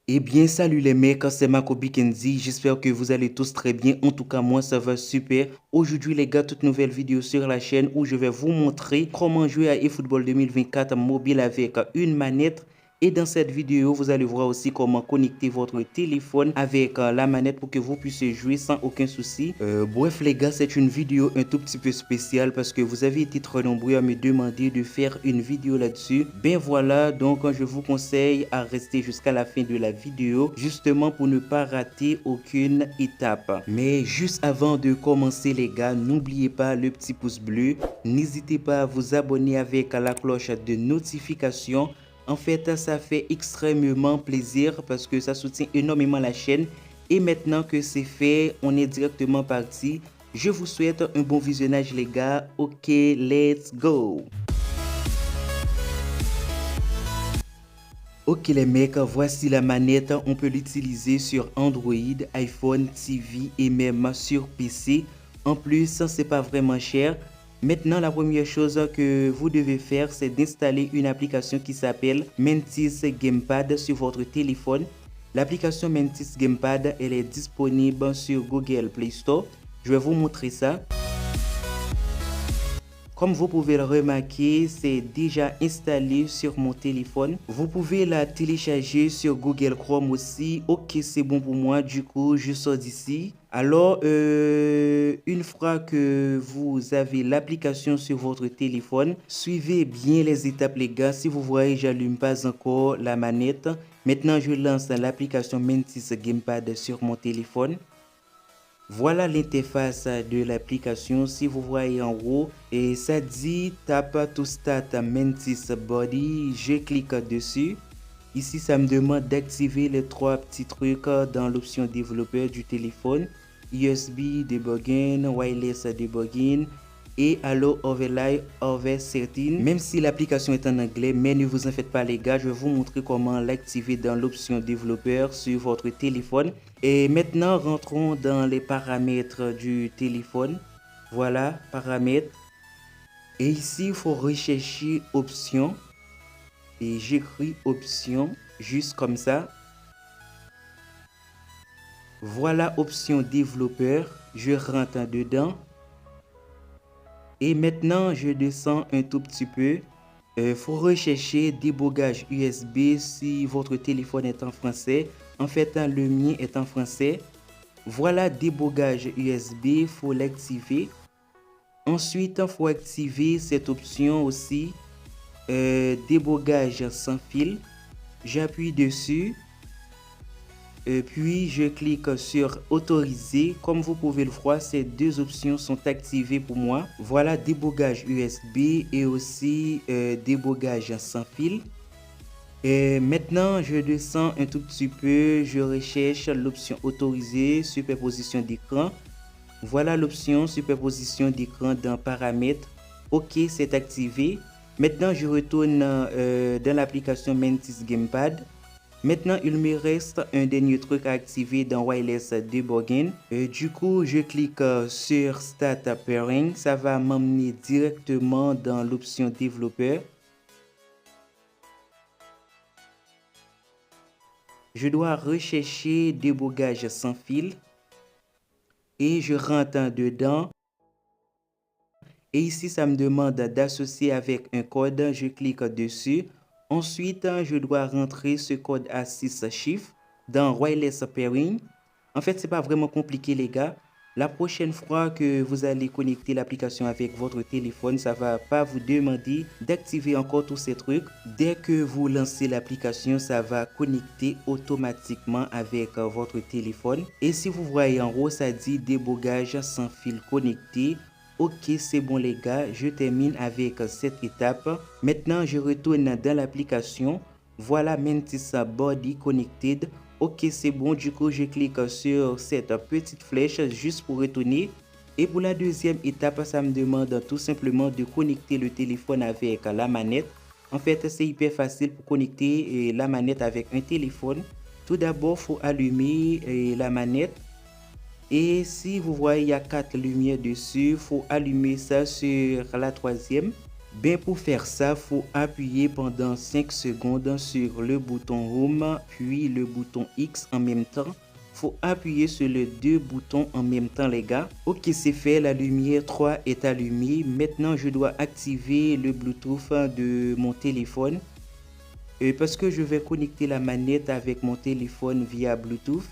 Eh bien, salut les mecs, c'est Makobi Kenzie, j'espère que vous allez tous très bien, en tout cas moi ça va super. Aujourd'hui les gars, toute nouvelle vidéo sur la chaîne où je vais vous montrer comment jouer à eFootball 2024 mobile avec une manette. Et dans cette vidéo, vous allez voir aussi comment connecter votre téléphone avec la manette pour que vous puissiez jouer sans aucun souci. Bref les gars, c'est une vidéo un tout petit peu spéciale parce que vous avez été trop nombreux à me demander de faire une vidéo là-dessus. Ben voilà, donc je vous conseille à rester jusqu'à la fin de la vidéo justement pour ne pas rater aucune étape. Mais juste avant de commencer les gars, n'oubliez pas le petit pouce bleu. N'hésitez pas à vous abonner avec la cloche de notification. En fait, ça fait extrêmement plaisir parce que ça soutient énormément la chaîne. Et maintenant que c'est fait, on est directement parti. Je vous souhaite un bon visionnage les gars. Ok, let's go! Ok les mecs, voici la manette. On peut l'utiliser sur Android, iPhone, TV et même sur PC. En plus, c'est pas vraiment cher. Maintenant, la première chose que vous devez faire, c'est d'installer une application qui s'appelle Mantis Gamepad sur votre téléphone. L'application Mantis Gamepad, elle est disponible sur Google Play Store. Je vais vous montrer ça. Comme vous pouvez le remarquer, c'est déjà installé sur mon téléphone. Vous pouvez la télécharger sur Google Chrome aussi. Ok, c'est bon pour moi. Du coup, je sors d'ici. Alors, une fois que vous avez l'application sur votre téléphone, suivez bien les étapes les gars. Si vous voyez, j'allume pas encore la manette. Maintenant, je lance l'application Mantis Gamepad sur mon téléphone. Voilà l'interface de l'application. Si vous voyez en haut, et ça dit Tap to Start Mantis Body. Je clique dessus. Ici, ça me demande d'activer les trois petits trucs dans l'option développeur du téléphone. USB debugging, wireless debugging et Allo Overlay Over Setting. Même si l'application est en anglais, mais ne vous en faites pas les gars, je vais vous montrer comment l'activer dans l'option développeur sur votre téléphone. Et maintenant, rentrons dans les paramètres du téléphone. Voilà, paramètres. Et ici, il faut rechercher options. Et j'écris option juste comme ça. Voilà option développeur. Je rentre dedans. Et maintenant, je descends un tout petit peu. Faut rechercher débogage USB si votre téléphone est en français. En fait, le mien est en français. Voilà débogage USB, faut l'activer. Ensuite, il faut activer cette option aussi. Débogage sans fil. J'appuie dessus. Puis je clique sur autoriser. Comme vous pouvez le voir, ces deux options sont activées pour moi. Voilà débogage USB et aussi débogage sans fil. Et maintenant, je descends un tout petit peu. Je recherche l'option autorisée, superposition d'écran. Voilà l'option superposition d'écran dans paramètres. Ok, c'est activé. Maintenant, je retourne dans l'application Mantis Gamepad. Maintenant, il me reste un dernier truc à activer dans Wireless Debugging. Du coup, je clique sur Start Pairing. Ça va m'emmener directement dans l'option développeur. Je dois rechercher débogage sans fil. Et je rentre dedans. Et ici, ça me demande d'associer avec un code. Je clique dessus. Ensuite, je dois rentrer ce code à 6 chiffres dans Wireless Pairing. En fait, c'est pas vraiment compliqué, les gars. La prochaine fois que vous allez connecter l'application avec votre téléphone, ça va pas vous demander d'activer encore tous ces trucs. Dès que vous lancez l'application, ça va connecter automatiquement avec votre téléphone. Et si vous voyez en haut, ça dit débogage sans fil connecté. Ok, c'est bon les gars, je termine avec cette étape. Maintenant, je retourne dans l'application. Voilà Mantis Body Connected. Ok, c'est bon, du coup, je clique sur cette petite flèche juste pour retourner. Et pour la deuxième étape, ça me demande tout simplement de connecter le téléphone avec la manette. En fait, c'est hyper facile pour connecter la manette avec un téléphone. Tout d'abord, il faut allumer la manette. Et si vous voyez, il y a 4 lumières dessus, il faut allumer ça sur la troisième. Ben pour faire ça, il faut appuyer pendant 5 secondes sur le bouton Home, puis le bouton X en même temps. Faut appuyer sur les deux boutons en même temps les gars. Ok, c'est fait, la lumière 3 est allumée. Maintenant, je dois activer le Bluetooth de mon téléphone. Parce que je vais connecter la manette avec mon téléphone via Bluetooth.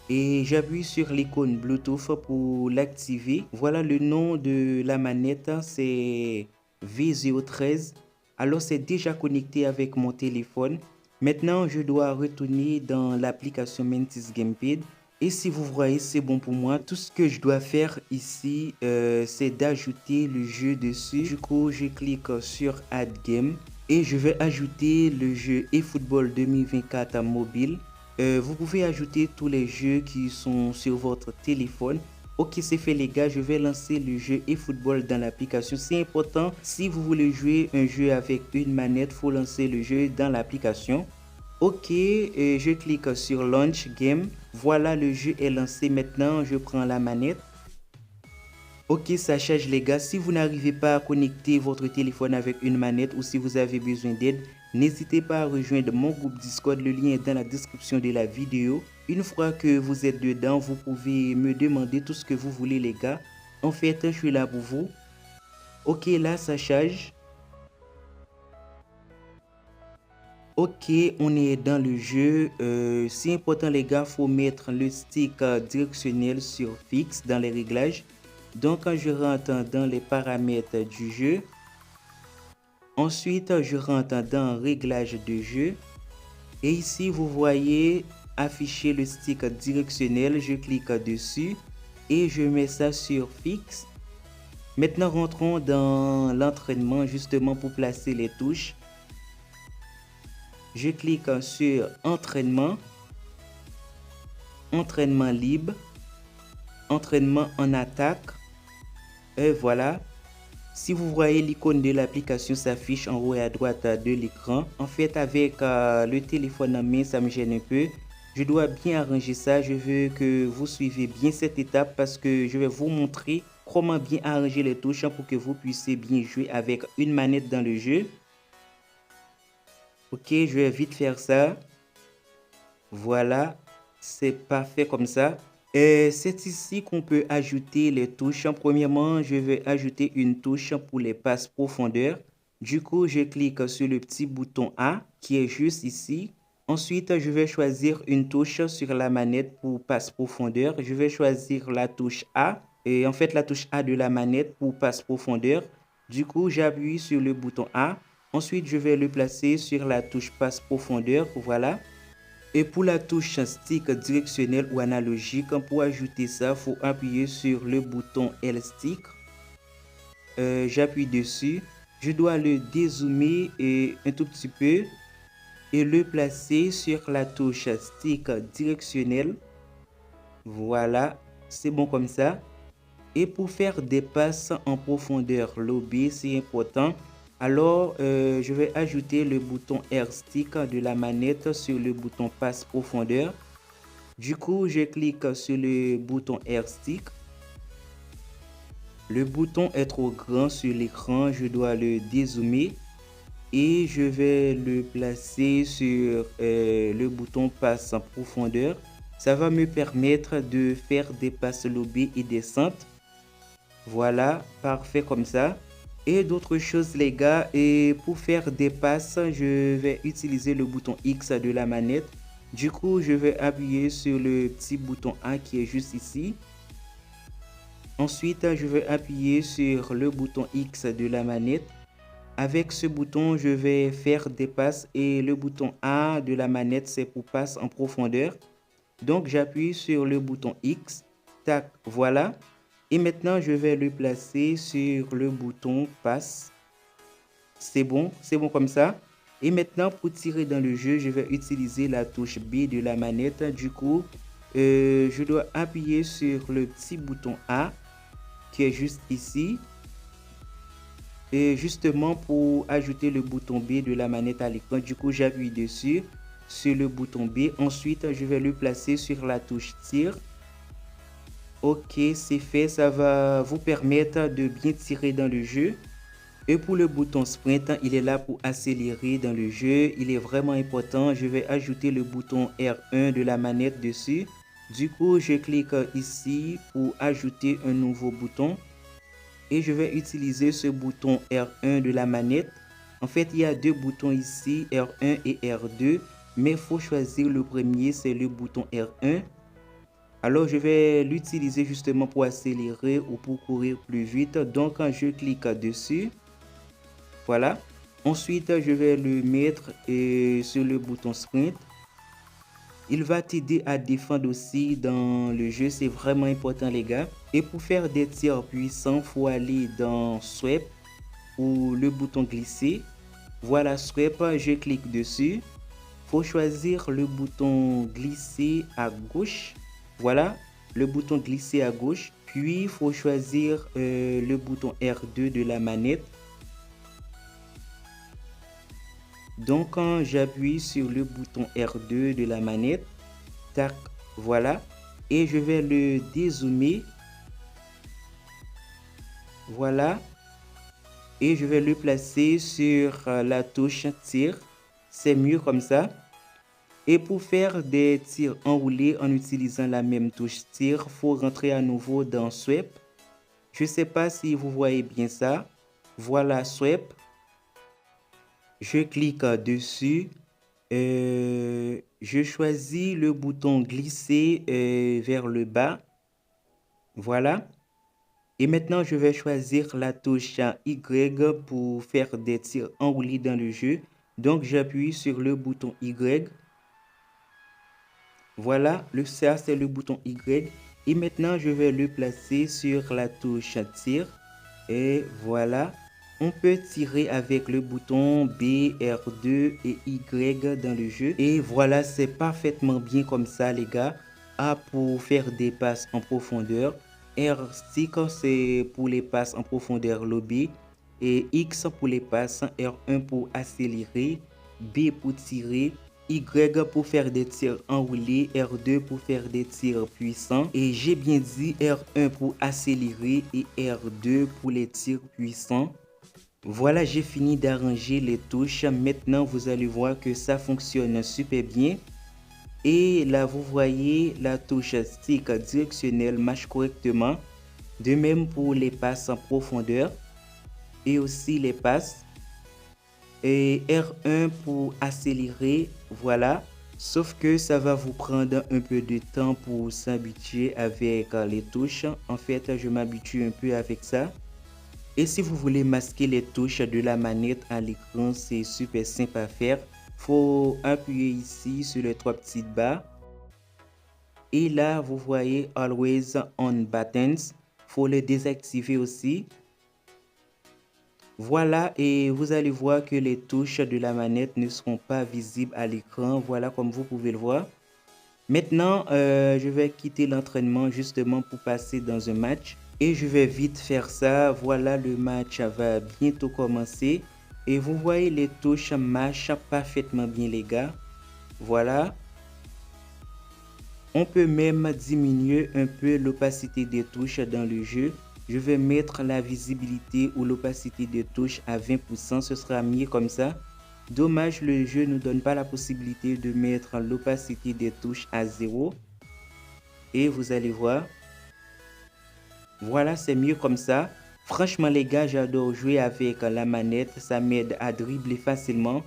Et j'appuie sur l'icône Bluetooth pour l'activer. Voilà le nom de la manette, c'est V013. Alors c'est déjà connecté avec mon téléphone. Maintenant, je dois retourner dans l'application Mantis Gamepad. Et si vous voyez, c'est bon pour moi. Tout ce que je dois faire ici, c'est d'ajouter le jeu dessus. Du coup, je clique sur Add Game. Et je vais ajouter le jeu eFootball 2024 mobile. Vous pouvez ajouter tous les jeux qui sont sur votre téléphone. Ok, c'est fait les gars, je vais lancer le jeu eFootball dans l'application. C'est important, si vous voulez jouer un jeu avec une manette, il faut lancer le jeu dans l'application. Ok, je clique sur Launch Game. Voilà, le jeu est lancé. Maintenant, je prends la manette. Ok, ça charge les gars. Si vous n'arrivez pas à connecter votre téléphone avec une manette ou si vous avez besoin d'aide, n'hésitez pas à rejoindre mon groupe Discord. Le lien est dans la description de la vidéo. Une fois que vous êtes dedans, vous pouvez me demander tout ce que vous voulez les gars. En fait, je suis là pour vous. Ok, là, ça charge. Ok, on est dans le jeu. C'est important les gars, faut mettre le stick directionnel sur fixe dans les réglages. Donc, quand je rentre dans les paramètres du jeu, ensuite, je rentre dans réglage de jeu. Et ici, vous voyez afficher le stick directionnel. Je clique dessus et je mets ça sur fixe. Maintenant, rentrons dans l'entraînement justement pour placer les touches. Je clique sur entraînement, entraînement libre, entraînement en attaque. Et voilà. Si vous voyez l'icône de l'application s'affiche en haut et à droite de l'écran. En fait, avec le téléphone en main, ça me gêne un peu. Je dois bien arranger ça. Je veux que vous suivez bien cette étape parce que je vais vous montrer comment bien arranger les touches pour que vous puissiez bien jouer avec une manette dans le jeu. Ok, je vais vite faire ça. Voilà, c'est parfait comme ça. C'est ici qu'on peut ajouter les touches. Premièrement, je vais ajouter une touche pour les passes profondeur. Du coup, je clique sur le petit bouton A qui est juste ici. Ensuite, je vais choisir une touche sur la manette pour passe profondeur. Je vais choisir la touche A. Et en fait, la touche A de la manette pour passe profondeur. Du coup, j'appuie sur le bouton A. Ensuite, je vais le placer sur la touche passe profondeur. Voilà. Et pour la touche stick directionnel ou analogique, pour ajouter ça, il faut appuyer sur le bouton L-stick. J'appuie dessus. Je dois le dézoomer un tout petit peu et le placer sur la touche stick directionnel. Voilà, c'est bon comme ça. Et pour faire des passes en profondeur lobée, c'est important. Alors, je vais ajouter le bouton R-Stick de la manette sur le bouton passe profondeur. Du coup, je clique sur le bouton R-Stick. Le bouton est trop grand sur l'écran, je dois le dézoomer. Et je vais le placer sur le bouton passe en profondeur. Ça va me permettre de faire des passes lobées et descentes. Voilà, parfait comme ça. Et d'autres choses les gars, et pour faire des passes, je vais utiliser le bouton X de la manette. Du coup, je vais appuyer sur le petit bouton A qui est juste ici. Ensuite, je vais appuyer sur le bouton X de la manette. Avec ce bouton, je vais faire des passes et le bouton A de la manette, c'est pour passe en profondeur. Donc, j'appuie sur le bouton X. Tac, voilà. Et maintenant, je vais le placer sur le bouton passe. C'est bon comme ça. Et maintenant, pour tirer dans le jeu, je vais utiliser la touche B de la manette. Du coup, je dois appuyer sur le petit bouton A qui est juste ici. Et justement, pour ajouter le bouton B de la manette à l'écran, du coup, j'appuie dessus sur le bouton B. Ensuite, je vais le placer sur la touche tir. Ok, c'est fait, ça va vous permettre de bien tirer dans le jeu. Et pour le bouton sprint, il est là pour accélérer dans le jeu. Il est vraiment important. Je vais ajouter le bouton R1 de la manette dessus. Du coup, je clique ici pour ajouter un nouveau bouton. Et je vais utiliser ce bouton R1 de la manette. En fait, il y a deux boutons ici, R1 et R2. Mais il faut choisir le premier, c'est le bouton R1. Alors, je vais l'utiliser justement pour accélérer ou pour courir plus vite. Donc, quand je clique dessus, voilà. Ensuite, je vais le mettre sur le bouton sprint. Il va t'aider à défendre aussi dans le jeu. C'est vraiment important, les gars. Et pour faire des tirs puissants, il faut aller dans Sweep ou le bouton glisser. Voilà, Sweep, je clique dessus. Il faut choisir le bouton glisser à gauche. Voilà, le bouton glisser à gauche. Puis, il faut choisir le bouton R2 de la manette. Donc, quand j'appuie sur le bouton R2 de la manette, tac, voilà, et je vais le dézoomer, voilà, et je vais le placer sur la touche tir. C'est mieux comme ça. Et pour faire des tirs enroulés en utilisant la même touche tir, il faut rentrer à nouveau dans Sweep. Je ne sais pas si vous voyez bien ça. Voilà, Sweep. Je clique dessus. Je choisis le bouton glisser vers le bas. Voilà. Et maintenant, je vais choisir la touche Y pour faire des tirs enroulés dans le jeu. Donc, j'appuie sur le bouton Y. Voilà, ça c'est le bouton Y. Et maintenant, je vais le placer sur la touche tir. Et voilà. On peut tirer avec le bouton B, R2 et Y dans le jeu. Et voilà, c'est parfaitement bien comme ça, les gars. A pour faire des passes en profondeur. R6, c'est pour les passes en profondeur lobby. Et X pour les passes. R1 pour accélérer. B pour tirer. Y pour faire des tirs enroulés, R2 pour faire des tirs puissants. Et j'ai bien dit R1 pour accélérer et R2 pour les tirs puissants. Voilà, j'ai fini d'arranger les touches. Maintenant, vous allez voir que ça fonctionne super bien. Et là, vous voyez, la touche stick directionnelle marche correctement. De même pour les passes en profondeur et aussi les passes. Et R1 pour accélérer, voilà. Sauf que ça va vous prendre un peu de temps pour s'habituer avec les touches. En fait, je m'habitue un peu avec ça. Et si vous voulez masquer les touches de la manette à l'écran, c'est super simple à faire. Faut appuyer ici sur les trois petites barres. Et là, vous voyez Always On Buttons. Faut les désactiver aussi. Voilà, et vous allez voir que les touches de la manette ne seront pas visibles à l'écran. Voilà, comme vous pouvez le voir. Maintenant, je vais quitter l'entraînement justement pour passer dans un match. Et je vais vite faire ça. Voilà, le match va bientôt commencer. Et vous voyez, les touches marchent parfaitement bien, les gars. Voilà. On peut même diminuer un peu l'opacité des touches dans le jeu. Je vais mettre la visibilité ou l'opacité des touches à 20%. Ce sera mieux comme ça. Dommage, le jeu ne nous donne pas la possibilité de mettre l'opacité des touches à 0. Et vous allez voir. Voilà, c'est mieux comme ça. Franchement, les gars, j'adore jouer avec la manette. Ça m'aide à dribbler facilement.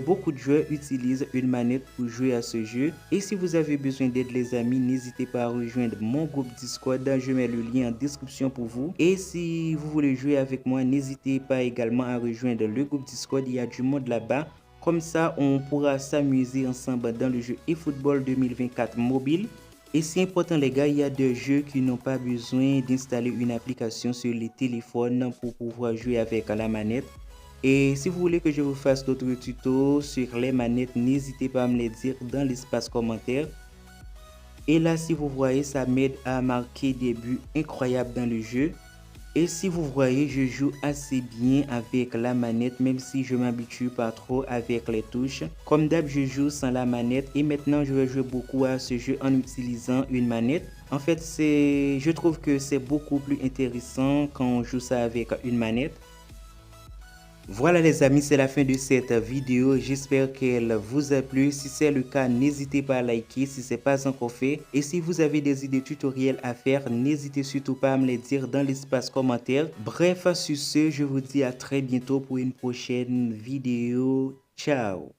Beaucoup de joueurs utilisent une manette pour jouer à ce jeu. Et si vous avez besoin d'aide, les amis, n'hésitez pas à rejoindre mon groupe Discord. Je mets le lien en description pour vous. Et si vous voulez jouer avec moi, n'hésitez pas également à rejoindre le groupe Discord. Il y a du monde là-bas. Comme ça, on pourra s'amuser ensemble dans le jeu eFootball 2024 mobile. Et c'est important, les gars, il y a des jeux qui n'ont pas besoin d'installer une application sur les téléphones pour pouvoir jouer avec la manette. Et si vous voulez que je vous fasse d'autres tutos sur les manettes, n'hésitez pas à me les dire dans l'espace commentaire. Et là, si vous voyez, ça m'aide à marquer des buts incroyables dans le jeu. Et si vous voyez, je joue assez bien avec la manette, même si je m'habitue pas trop avec les touches. Comme d'hab, je joue sans la manette et maintenant je vais jouer beaucoup à ce jeu en utilisant une manette. En fait, je trouve que c'est beaucoup plus intéressant quand on joue ça avec une manette. Voilà les amis, c'est la fin de cette vidéo. J'espère qu'elle vous a plu. Si c'est le cas, n'hésitez pas à liker si ce n'est pas encore fait. Et si vous avez des idées tutoriels à faire, n'hésitez surtout pas à me les dire dans l'espace commentaire. Bref, sur ce, je vous dis à très bientôt pour une prochaine vidéo. Ciao!